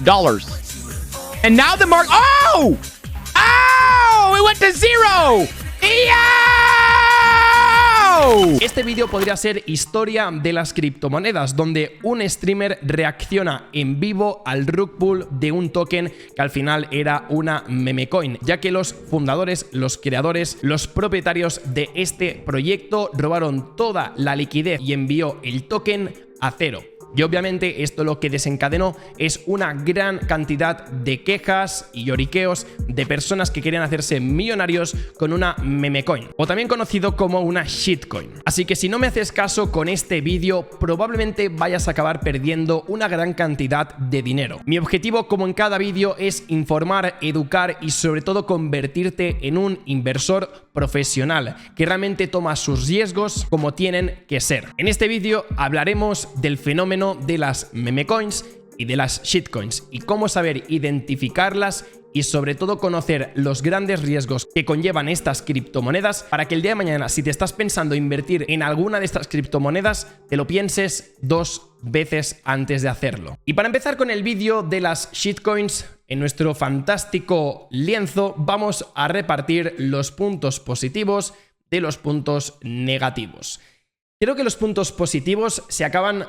And now the market... Oh! Oh! It went to zero! Este vídeo podría ser historia de las criptomonedas, donde un streamer reacciona en vivo al rug pull de un token que al final era una meme coin, ya que los fundadores, los creadores, los propietarios de este proyecto robaron toda la liquidez y envió el token a cero. Y obviamente esto lo que desencadenó es una gran cantidad de quejas y lloriqueos de personas que querían hacerse millonarios con una meme coin, o también conocido como una shitcoin. Así que si no me haces caso con este vídeo, probablemente vayas a acabar perdiendo una gran cantidad de dinero. Mi objetivo, como en cada vídeo, es informar, educar y sobre todo convertirte en un inversor profesional que realmente toma sus riesgos como tienen que ser. En este vídeo hablaremos del fenómeno de las meme coins y de las shitcoins y cómo saber identificarlas y sobre todo conocer los grandes riesgos que conllevan estas criptomonedas para que el día de mañana, si te estás pensando invertir en alguna de estas criptomonedas, te lo pienses dos veces antes de hacerlo. Y para empezar con el vídeo de las shitcoins, en nuestro fantástico lienzo vamos a repartir los puntos positivos de los puntos negativos. Creo que los puntos positivos se acaban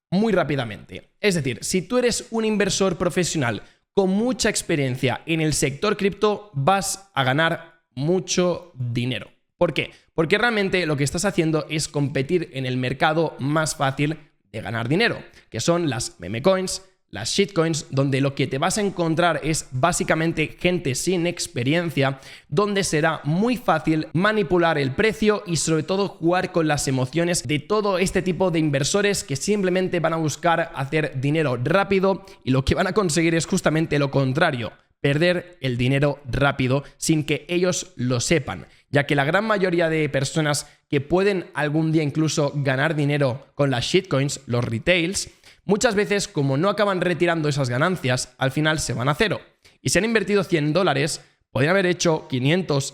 muy rápidamente. Es decir, si tú eres un inversor profesional con mucha experiencia en el sector cripto, vas a ganar mucho dinero. ¿Por qué? Porque realmente lo que estás haciendo es competir en el mercado más fácil de ganar dinero, que son las meme coins, las shitcoins, donde lo que te vas a encontrar es básicamente gente sin experiencia, donde será muy fácil manipular el precio y sobre todo jugar con las emociones de todo este tipo de inversores que simplemente van a buscar hacer dinero rápido y lo que van a conseguir es justamente lo contrario: perder el dinero rápido sin que ellos lo sepan, ya que la gran mayoría de personas que pueden algún día incluso ganar dinero con las shitcoins, los retails, muchas veces, como no acaban retirando esas ganancias, al final se van a cero. Y si han invertido $100, podrían haber hecho 500,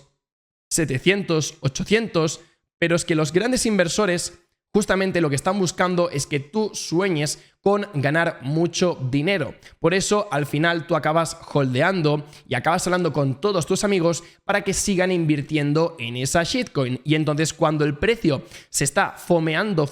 700, 800, pero es que los grandes inversores justamente lo que están buscando es que tú sueñes con ganar mucho dinero. Por eso, al final, tú acabas holdeando y acabas hablando con todos tus amigos para que sigan invirtiendo en esa shitcoin. Y entonces, cuando el precio se está fomeando,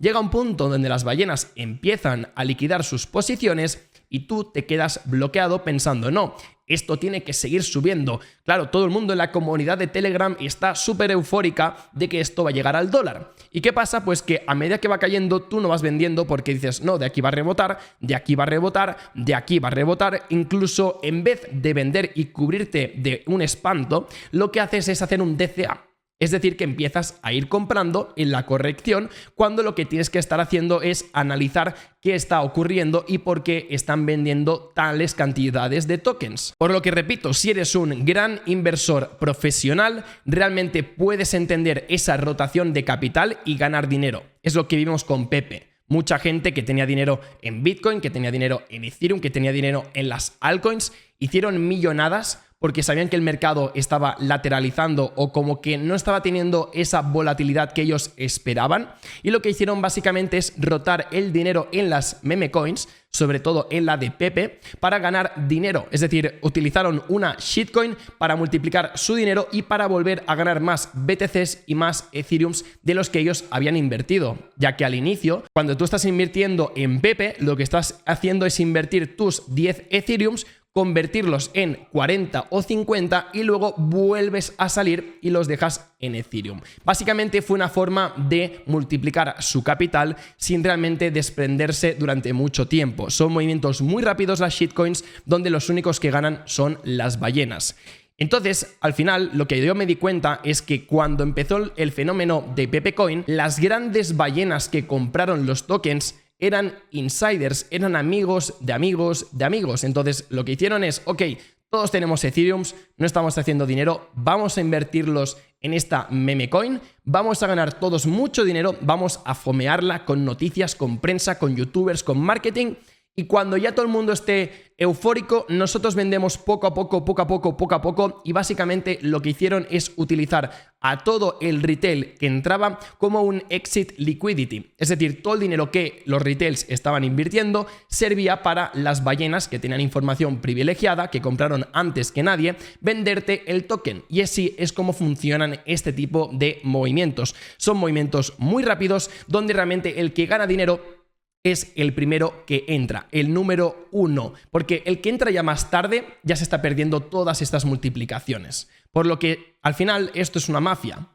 llega un punto donde las ballenas empiezan a liquidar sus posiciones y tú te quedas bloqueado pensando, no, esto tiene que seguir subiendo. Claro, todo el mundo en la comunidad de Telegram está súper eufórica de que esto va a llegar al dólar. ¿Y qué pasa? Pues que a medida que va cayendo, tú no vas vendiendo porque dices, no, de aquí va a rebotar, de aquí va a rebotar, de aquí va a rebotar. Incluso en vez de vender y cubrirte de un espanto, lo que haces es hacer un DCA. Es decir, que empiezas a ir comprando en la corrección cuando lo que tienes que estar haciendo es analizar qué está ocurriendo y por qué están vendiendo tales cantidades de tokens. Por lo que repito, si eres un gran inversor profesional, realmente puedes entender esa rotación de capital y ganar dinero. Es lo que vimos con Pepe. Mucha gente que tenía dinero en Bitcoin, que tenía dinero en Ethereum, que tenía dinero en las altcoins, hicieron millonadas porque sabían que el mercado estaba lateralizando o como que no estaba teniendo esa volatilidad que ellos esperaban, y lo que hicieron básicamente es rotar el dinero en las meme coins, sobre todo en la de Pepe, para ganar dinero. Es decir, utilizaron una shitcoin para multiplicar su dinero y para volver a ganar más BTCs y más Ethereums de los que ellos habían invertido, ya que al inicio, cuando tú estás invirtiendo en Pepe, lo que estás haciendo es invertir tus 10 Ethereums, convertirlos en 40 o 50 y luego vuelves a salir y los dejas en Ethereum. Básicamente fue una forma de multiplicar su capital sin realmente desprenderse durante mucho tiempo. Son movimientos muy rápidos las shitcoins, donde los únicos que ganan son las ballenas. Entonces, al final, lo que yo me di cuenta es que cuando empezó el fenómeno de Pepe Coin, las grandes ballenas que compraron los tokens eran insiders, eran amigos de amigos de amigos. Entonces lo que hicieron es, ok, todos tenemos Ethereums, no estamos haciendo dinero, vamos a invertirlos en esta meme coin, vamos a ganar todos mucho dinero, vamos a fomearla con noticias, con prensa, con youtubers, con marketing, Y cuando ya todo el mundo esté eufórico, nosotros vendemos poco a poco, y básicamente lo que hicieron es utilizar a todo el retail que entraba como un exit liquidity. Es decir, todo el dinero que los retails estaban invirtiendo servía para las ballenas que tenían información privilegiada, que compraron antes que nadie, venderte el token. Y así es como funcionan este tipo de movimientos. Son movimientos muy rápidos donde realmente el que gana dinero es el primero que entra, el número 1, porque el que entra ya más tarde ya se está perdiendo todas estas multiplicaciones. Por lo que al final esto es una mafia.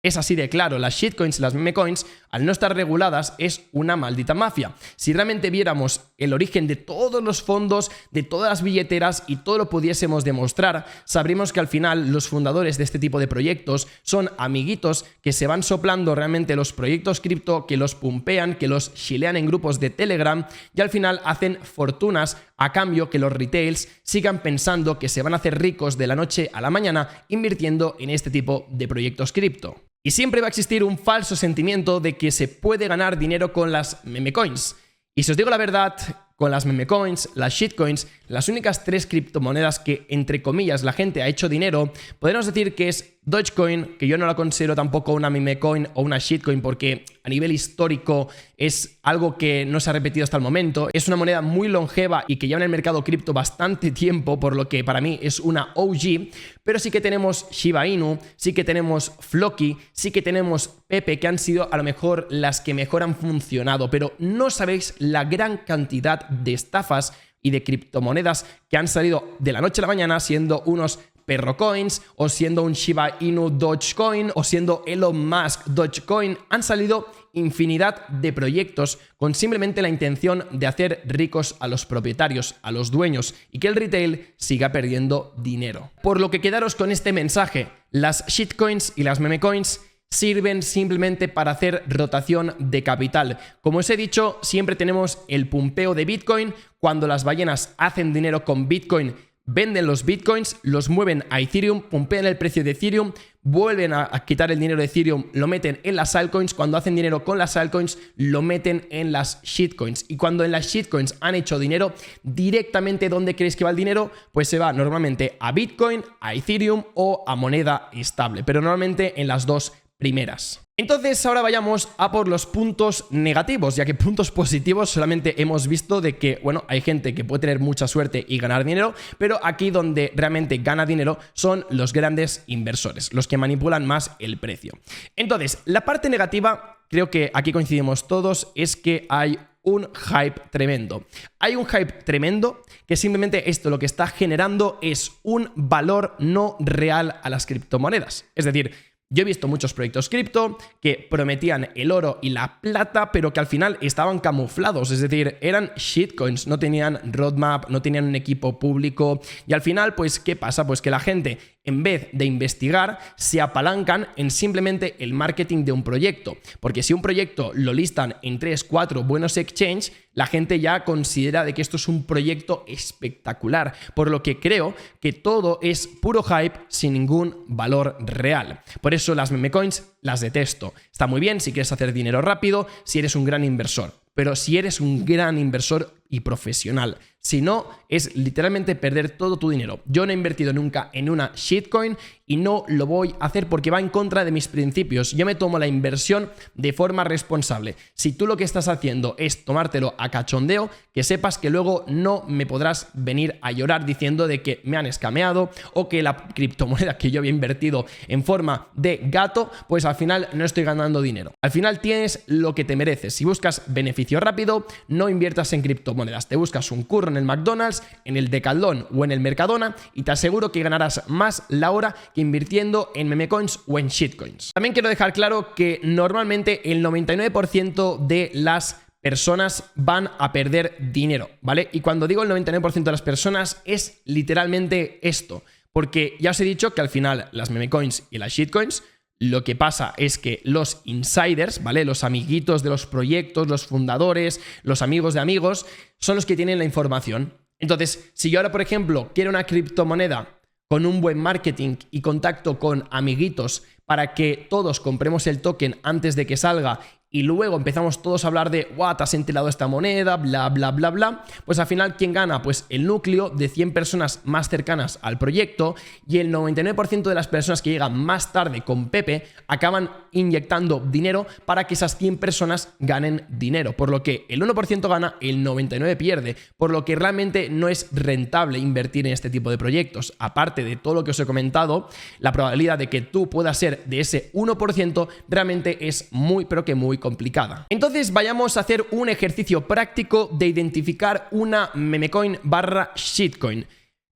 Es así de claro, las shitcoins, las meme coins, al no estar reguladas, es una maldita mafia. Si realmente viéramos el origen de todos los fondos, de todas las billeteras y todo lo pudiésemos demostrar, sabríamos que al final los fundadores de este tipo de proyectos son amiguitos que se van soplando realmente los proyectos cripto, que los pumpean, que los chilean en grupos de Telegram y al final hacen fortunas a cambio que los retails sigan pensando que se van a hacer ricos de la noche a la mañana invirtiendo en este tipo de proyectos cripto. Y siempre va a existir un falso sentimiento de que se puede ganar dinero con las meme coins. Y si os digo la verdad, con las meme coins, las shitcoins, las únicas 3 criptomonedas que, entre comillas, la gente ha hecho dinero, podemos decir que es Dogecoin, que yo no la considero tampoco una meme coin o una shitcoin porque a nivel histórico es algo que no se ha repetido hasta el momento. Es una moneda muy longeva y que lleva en el mercado cripto bastante tiempo, por lo que para mí es una OG. Pero sí que tenemos Shiba Inu, sí que tenemos Floki, sí que tenemos Pepe, que han sido a lo mejor las que mejor han funcionado. Pero no sabéis la gran cantidad de estafas y de criptomonedas que han salido de la noche a la mañana siendo unos Perrocoins o siendo un Shiba Inu Dogecoin o siendo Elon Musk Dogecoin. Han salido infinidad de proyectos con simplemente la intención de hacer ricos a los propietarios, a los dueños y que el retail siga perdiendo dinero. Por lo que quedaros con este mensaje, las shitcoins y las memecoins sirven simplemente para hacer rotación de capital. Como os he dicho, siempre tenemos el pumpeo de Bitcoin. Cuando las ballenas hacen dinero con Bitcoin, venden los Bitcoins, los mueven a Ethereum, pumpean el precio de Ethereum, vuelven a quitar el dinero de Ethereum, lo meten en las altcoins. Cuando hacen dinero con las altcoins, lo meten en las shitcoins. Y cuando en las shitcoins han hecho dinero, directamente ¿dónde creéis que va el dinero? Pues se va normalmente a Bitcoin, a Ethereum o a moneda estable, pero normalmente en las dos primeras. Entonces ahora vayamos a por los puntos negativos, ya que puntos positivos solamente hemos visto de que, bueno, hay gente que puede tener mucha suerte y ganar dinero, pero aquí donde realmente gana dinero son los grandes inversores, los que manipulan más el precio. Entonces, la parte negativa, creo que aquí coincidimos todos, es que hay un hype tremendo. Hay un hype tremendo que simplemente esto lo que está generando es un valor no real a las criptomonedas. Es decir, yo he visto muchos proyectos cripto que prometían el oro y la plata, pero que al final estaban camuflados, es decir, eran shitcoins, no tenían roadmap, no tenían un equipo público y al final, pues, ¿qué pasa? Pues que la gente, en vez de investigar, se apalancan en simplemente el marketing de un proyecto, porque si un proyecto lo listan en 3, 4 buenos exchanges, la gente ya considera de que esto es un proyecto espectacular, por lo que creo que todo es puro hype sin ningún valor real. Por eso las meme coins las detesto. Está muy bien si quieres hacer dinero rápido, si eres un gran inversor, pero si eres un gran inversor y profesional, si no, es literalmente perder todo tu dinero. Yo no he invertido nunca en una shitcoin y no lo voy a hacer porque va en contra de mis principios. Yo me tomo la inversión de forma responsable. Si tú lo que estás haciendo es tomártelo a cachondeo, que sepas que luego no me podrás venir a llorar diciendo de que me han escameado o que la criptomoneda que yo había invertido en forma de gato, pues al final no estoy ganando dinero. Al final tienes lo que te mereces. Si buscas beneficio rápido, no inviertas en criptomonedas. Te buscas un curro en el McDonald's, en el Decathlon o en el Mercadona y te aseguro que ganarás más la hora que invirtiendo en memecoins o en shitcoins. También quiero dejar claro que normalmente el 99% de las personas van a perder dinero, ¿vale? Y cuando digo el 99% de las personas es literalmente esto, porque ya os he dicho que al final las memecoins y las shitcoins lo que pasa es que los insiders, ¿vale? Los amiguitos de los proyectos, los fundadores, los amigos de amigos, son los que tienen la información. Entonces, si yo ahora, por ejemplo, quiero una criptomoneda con un buen marketing y contacto con amiguitos para que todos compremos el token antes de que salga y luego empezamos todos a hablar de ¡guau! Te has enterado esta moneda, bla, bla, bla, bla. Pues al final, ¿quién gana? Pues el núcleo de 100 personas más cercanas al proyecto, y el 99% de las personas que llegan más tarde con Pepe acaban inyectando dinero para que esas 100 personas ganen dinero. Por lo que el 1% gana, el 99% pierde. Por lo que realmente no es rentable invertir en este tipo de proyectos. Aparte de todo lo que os he comentado, la probabilidad de que tú puedas ser de ese 1% realmente es muy, pero que muy complicada. Entonces vayamos a hacer un ejercicio práctico de identificar una memecoin / shitcoin.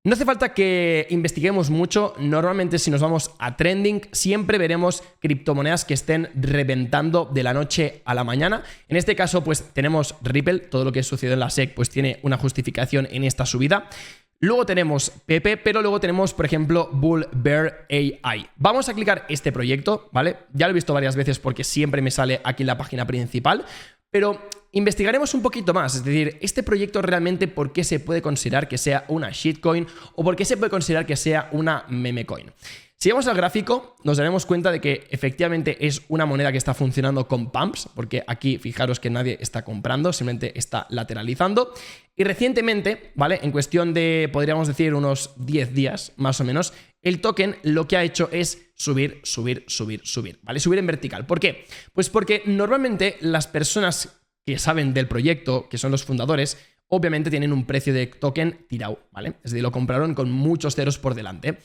No hace falta que investiguemos mucho. Normalmente, si nos vamos a trending, siempre veremos criptomonedas que estén reventando de la noche a la mañana. En este caso, pues tenemos Ripple. Todo lo que sucedió en la SEC pues tiene una justificación en esta subida. Luego tenemos Pepe, pero luego tenemos, por ejemplo, Bull Bear AI. Vamos a clicar este proyecto, ¿vale? Ya lo he visto varias veces porque siempre me sale aquí en la página principal, pero investigaremos un poquito más. Es decir, este proyecto realmente, ¿por qué se puede considerar que sea una shitcoin o por qué se puede considerar que sea una memecoin? Si vamos al gráfico, nos daremos cuenta de que efectivamente es una moneda que está funcionando con pumps, porque aquí fijaros que nadie está comprando, simplemente está lateralizando. Y recientemente, ¿vale? En cuestión de, podríamos decir, unos 10 días más o menos, el token lo que ha hecho es subir, ¿vale? Subir en vertical. ¿Por qué? Pues porque normalmente las personas que saben del proyecto, que son los fundadores, obviamente tienen un precio de token tirado, ¿vale? Es decir, lo compraron con muchos ceros por delante.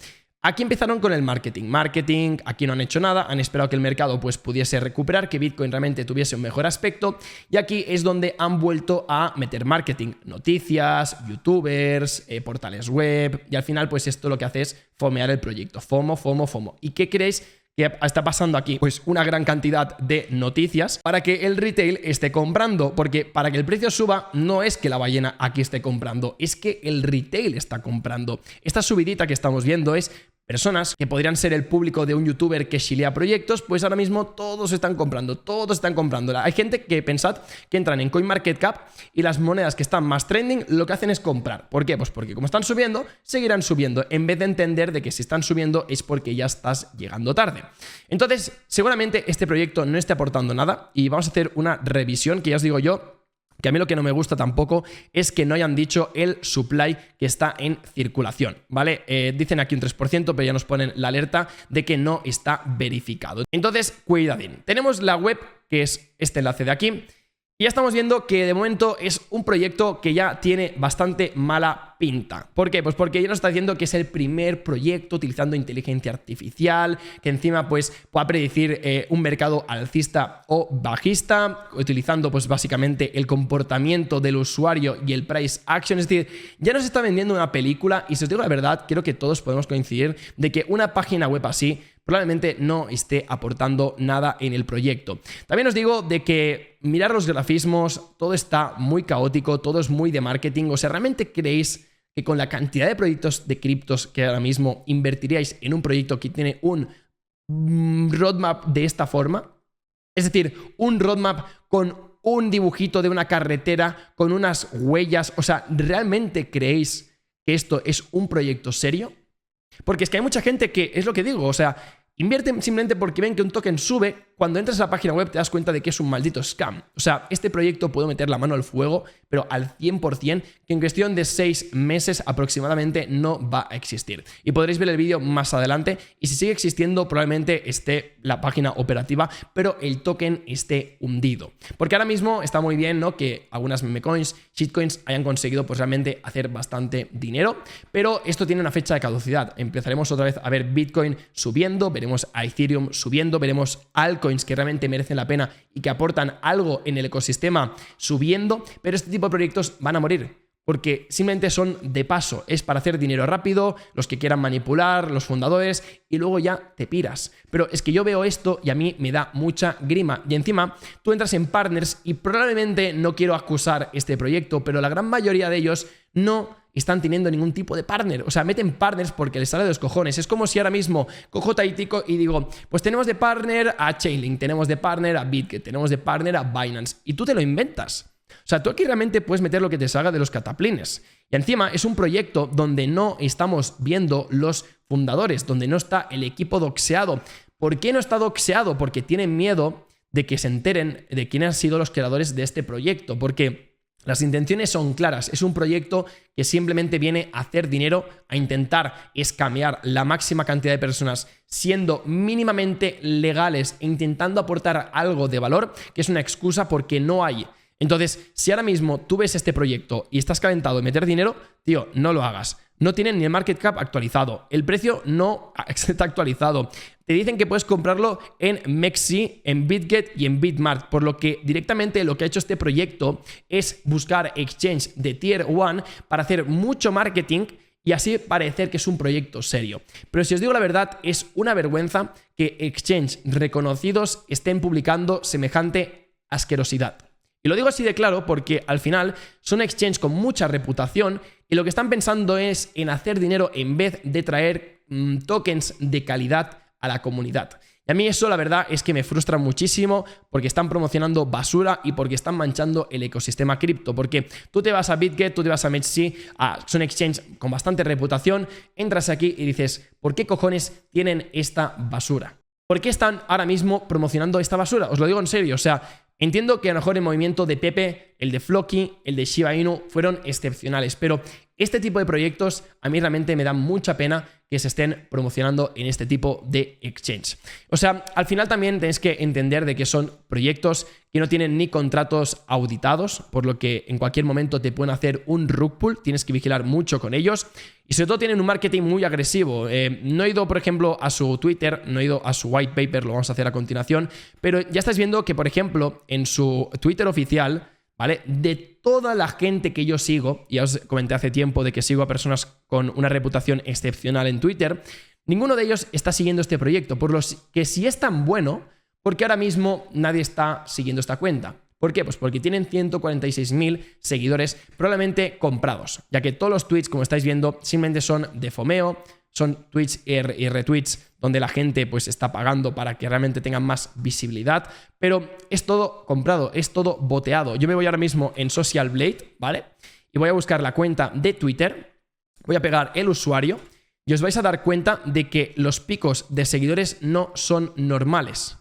Aquí empezaron con el marketing, aquí no han hecho nada, han esperado que el mercado pues pudiese recuperar, que Bitcoin realmente tuviese un mejor aspecto, y aquí es donde han vuelto a meter marketing, noticias, youtubers, portales web, y al final pues esto lo que hace es fomear el proyecto, FOMO. ¿Y qué creéis que está pasando aquí? Pues una gran cantidad de noticias para que el retail esté comprando, porque para que el precio suba no es que la ballena aquí esté comprando, es que el retail está comprando. Esta subidita que estamos viendo es personas que podrían ser el público de un youtuber que shilea proyectos, pues ahora mismo todos están comprando, Hay gente que, pensad, que entran en CoinMarketCap y las monedas que están más trending lo que hacen es comprar. ¿Por qué? Pues porque como están subiendo, seguirán subiendo, en vez de entender de que si están subiendo es porque ya estás llegando tarde. Entonces, seguramente este proyecto no esté aportando nada y vamos a hacer una revisión que ya os digo yo, que a mí lo que no me gusta tampoco es que no hayan dicho el supply que está en circulación, ¿vale? Dicen aquí un 3%, pero ya nos ponen la alerta de que no está verificado. Entonces, cuidadín. Tenemos la web, que es este enlace de aquí, y ya estamos viendo que de momento es un proyecto que ya tiene bastante mala pinta. ¿Por qué? Pues porque ya nos está diciendo que es el primer proyecto utilizando inteligencia artificial, que encima pues pueda predecir un mercado alcista o bajista, utilizando pues básicamente el comportamiento del usuario y el price action. Es decir, ya nos está vendiendo una película, y si os digo la verdad, creo que todos podemos coincidir de que una página web así probablemente no esté aportando nada en el proyecto. También os digo de que mirar los grafismos, todo está muy caótico, todo es muy de marketing. O sea, ¿realmente creéis que con la cantidad de proyectos de criptos que ahora mismo invertiríais en un proyecto que tiene un roadmap de esta forma? Es decir, un roadmap con un dibujito de una carretera, con unas huellas. O sea, ¿realmente creéis que esto es un proyecto serio? Porque es que hay mucha gente que, es lo que digo, o sea, invierten simplemente porque ven que un token sube. Cuando entras a la página web te das cuenta de que es un maldito scam. O sea, este proyecto puedo meter la mano al fuego, pero al 100%, que en cuestión de 6 meses aproximadamente no va a existir. Y podréis ver el vídeo más adelante, y si sigue existiendo probablemente esté la página operativa, pero el token esté hundido. Porque ahora mismo está muy bien, ¿no?, que algunas memecoins, shitcoins hayan conseguido pues realmente hacer bastante dinero, pero esto tiene una fecha de caducidad. Empezaremos otra vez a ver Bitcoin subiendo, veremos a Ethereum subiendo, veremos altcoins que realmente merecen la pena y que aportan algo en el ecosistema subiendo, pero este tipo de proyectos van a morir porque simplemente son de paso, es para hacer dinero rápido, los que quieran manipular, los fundadores, y luego ya te piras. Pero es que yo veo esto y a mí me da mucha grima, y encima tú entras en partners y probablemente, no quiero acusar este proyecto, pero la gran mayoría de ellos no están teniendo ningún tipo de partner. O sea, meten partners porque les sale de los cojones. Es como si ahora mismo cojo Taitico y digo, pues tenemos de partner a Chainlink, tenemos de partner a Bitget, tenemos de partner a Binance, y tú te lo inventas. O sea, tú aquí realmente puedes meter lo que te salga de los cataplines. Y encima es un proyecto donde no estamos viendo los fundadores, donde no está el equipo doxeado. ¿Por qué no está doxeado? Porque tienen miedo de que se enteren de quiénes han sido los creadores de este proyecto, porque las intenciones son claras. Es un proyecto que simplemente viene a hacer dinero, a intentar escamear la máxima cantidad de personas siendo mínimamente legales e intentando aportar algo de valor, que es una excusa porque no hay. Entonces, si ahora mismo tú ves este proyecto y estás calentado de meter dinero, tío, no lo hagas. No tienen ni el market cap actualizado. El precio no está actualizado. Te dicen que puedes comprarlo en Mexi, en BitGet y en Bitmart, por lo que directamente lo que ha hecho este proyecto es buscar exchange de Tier 1 para hacer mucho marketing y así parecer que es un proyecto serio. Pero si os digo la verdad, es una vergüenza que exchange reconocidos estén publicando semejante asquerosidad. Y lo digo así de claro porque al final son exchange con mucha reputación y lo que están pensando es en hacer dinero en vez de traer tokens de calidad a la comunidad. Y a mí eso la verdad es que me frustra muchísimo porque están promocionando basura y porque están manchando el ecosistema cripto. Porque tú te vas a BitGet, tú te vas a Mexi, son exchange con bastante reputación, entras aquí y dices, ¿por qué cojones tienen esta basura? ¿Por qué están ahora mismo promocionando esta basura? Os lo digo en serio, o sea, entiendo que a lo mejor el movimiento de Pepe, el de Floki, el de Shiba Inu fueron excepcionales, pero este tipo de proyectos a mí realmente me da mucha pena que se estén promocionando en este tipo de exchange. O sea, al final también tenéis que entender de que son proyectos que no tienen ni contratos auditados, por lo que en cualquier momento te pueden hacer un rug pull, tienes que vigilar mucho con ellos y sobre todo tienen un marketing muy agresivo. No he ido, por ejemplo, a su Twitter, no he ido a su white paper, lo vamos a hacer a continuación, pero ya estáis viendo que, por ejemplo, en su Twitter oficial, ¿vale? De toda la gente que yo sigo, ya os comenté hace tiempo de que sigo a personas con una reputación excepcional en Twitter, ninguno de ellos está siguiendo este proyecto, por lo que si es tan bueno, ¿por qué ahora mismo nadie está siguiendo esta cuenta? ¿Por qué? Pues porque tienen 146.000 seguidores probablemente comprados, ya que todos los tweets, como estáis viendo, simplemente son de fomeo, son tweets y retweets donde la gente pues está pagando para que realmente tengan más visibilidad, pero es todo comprado, es todo boteado. Yo me voy ahora mismo en Social Blade, ¿vale? Y voy a buscar la cuenta de Twitter, voy a pegar el usuario y os vais a dar cuenta de que los picos de seguidores no son normales.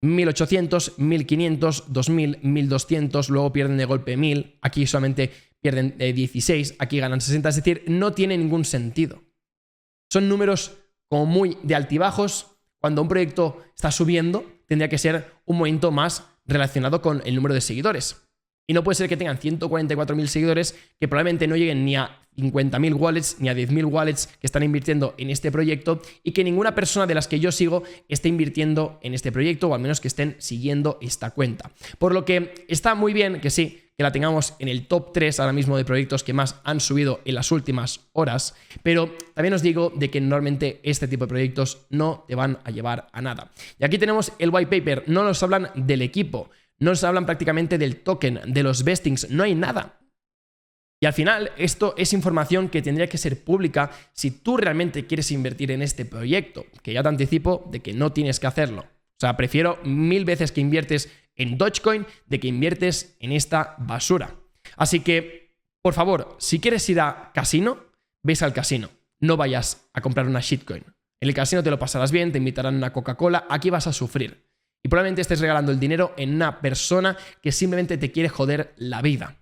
1.800, 1.500, 2.000, 1.200, luego pierden de golpe 1.000, aquí solamente pierden 16, aquí ganan 60, es decir, no tiene ningún sentido. Son números como muy de altibajos. Cuando un proyecto está subiendo, tendría que ser un momento más relacionado con el número de seguidores. Y no puede ser que tengan 144.000 seguidores que probablemente no lleguen ni a 50.000 wallets ni a 10.000 wallets que están invirtiendo en este proyecto y que ninguna persona de las que yo sigo esté invirtiendo en este proyecto o al menos que estén siguiendo esta cuenta. Por lo que está muy bien que sí, que la tengamos en el top 3 ahora mismo de proyectos que más han subido en las últimas horas, pero también os digo de que normalmente este tipo de proyectos no te van a llevar a nada. Y aquí tenemos el white paper, no nos hablan del equipo, no nos hablan prácticamente del token, de los vestings, no hay nada. Y al final esto es información que tendría que ser pública si tú realmente quieres invertir en este proyecto, que ya te anticipo de que no tienes que hacerlo. O sea, prefiero 1000 veces que inviertes en Dogecoin de que inviertes en esta basura. Así que, por favor, si quieres ir a casino, ves al casino. No vayas a comprar una shitcoin. En el casino te lo pasarás bien, te invitarán a una Coca-Cola, aquí vas a sufrir. Y probablemente estés regalando el dinero en una persona que simplemente te quiere joder la vida.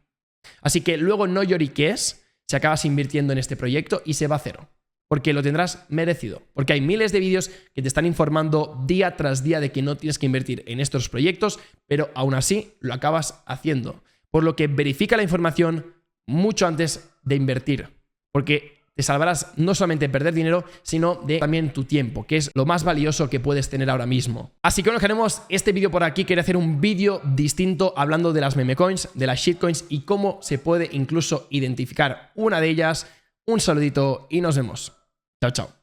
Así que luego no lloriques si acabas invirtiendo en este proyecto y se va a cero. Porque lo tendrás merecido. Porque hay miles de vídeos que te están informando día tras día de que no tienes que invertir en estos proyectos, pero aún así lo acabas haciendo. Por lo que verifica la información mucho antes de invertir. Porque te salvarás no solamente de perder dinero, sino de también tu tiempo, que es lo más valioso que puedes tener ahora mismo. Así que bueno, dejaremos este vídeo por aquí. Quería hacer un vídeo distinto hablando de las meme coins, de las shitcoins y cómo se puede incluso identificar una de ellas. Un saludito y nos vemos. Chao, chao.